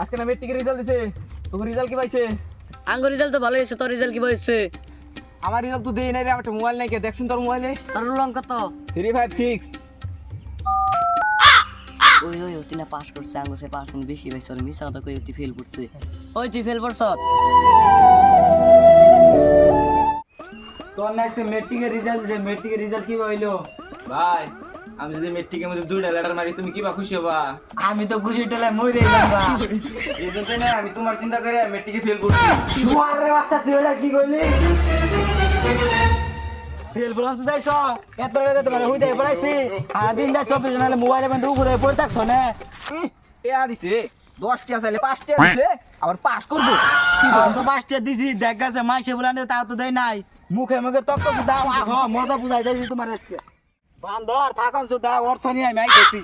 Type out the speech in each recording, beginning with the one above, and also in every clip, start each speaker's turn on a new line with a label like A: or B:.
A: আজকে না মেট্রিকের রেজাল্ট দিছে, তোর রেজাল্ট কি পাইছে?
B: আঙ্গ রেজাল্ট তো ভালো হয়েছে, তোর রেজাল্ট কি হয়েছে?
A: আমার রেজাল্ট তো দেই নাই রে, আমার একটা মোবাইল নাই, কে দেখছেন তোর মোবাইলে?
B: তোর রোল কত?
A: 356।
B: ওই ওই তুই না পাস করছে, আঙ্গ সে পার্সেন্ট বেশি পাইছে, ওর মিশা কথা কই তুই ফেল করছে। ওই তুই ফেল করছ?
A: তোর না আজকে মেট্রিকের রেজাল্ট দিছে, মেট্রিকের রেজাল্ট কি হইলো? ভাই আমি যদি মেট্রিকের মধ্যে দুইটা লেটার মারি তুমি কি বা খুশি হবা? আমি তো খুশি টেলে মরে গেলাম। এই জন্য না আমি তোমার চিন্তা করে মেট্রিকে ফেল করছি। শুয়ারে বাচ্চা তুই এটা কি কইলি? ফেল বলছ যাইছ এত রাতে তোমার হই দেই পড়াইছি আর দিনটা 24 নালে মোবাইলে বন্ধ উপরে পড়ে থাকছ না পেয়া দিছে 10 টিয়া চাইলে 5 টিয়া দিছে আবার পাস করব তো 5 টিয়া দিছি দেখ গেছে মাইসে বলানে তা তো দেই নাই মুখে মুখে তক তক দাও আহ মজা বুঝাই দেই তোমার আজকে বান্দর থাকন সুদা ওরছনি আমি আইতেছি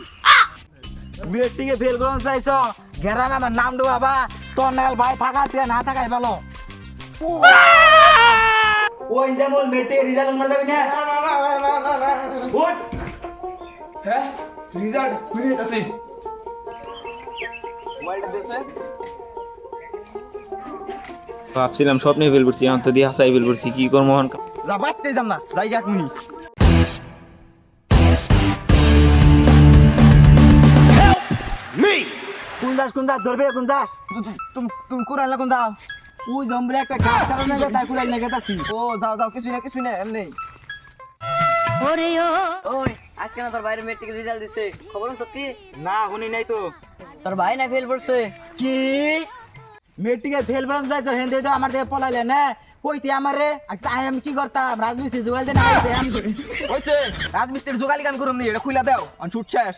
A: মেট্রিকে ফেল করন চাইছ গ্রামে আমার নাম দো বাবা তোর নাল ভাই থাকা তুই না থাকাই ভালো ওই যেমন মেটে রেজাল্ট মার যাবি না উঠ হ্যাঁ রেজাল্ট ফিরে আসি মোবাইলটা দেছে
C: ভাবছিলাম স্বপ্নে ফেল করছি, এখন তো দিয়ে হাসাই ফেল করছি, কি করবো এখন?
A: যা বাঁচতে যাম না যাই 1 মিনিট কোন দাস ধরবে কোন দাস তুমি কুরাল না কোন দাও ওই জম্বরে একটা গাছ কারণে তাই কুরাল না গেতাছি ও যাও যাও কিছু না এমনি
B: ওই আজকে না তোর ভাইয়ের মেট্রিক রেজাল্ট দিছে, খবর সত্যি?
A: না শুনি নাই তো
B: তোর ভাই না ফেল করছে?
A: কি মেট্রিকে ফেল বান যাইছো হেন্দে তো আমার দিকে পলাইলে না কইতে আমারে আমি কি করতাম রাজমিস্ত্রি জোগাল দেন আইছে আমি কইছে রাজমিস্ত্রি জোগালি কাম করুম নি এটা খুইলা দাও অন ছুট শেষ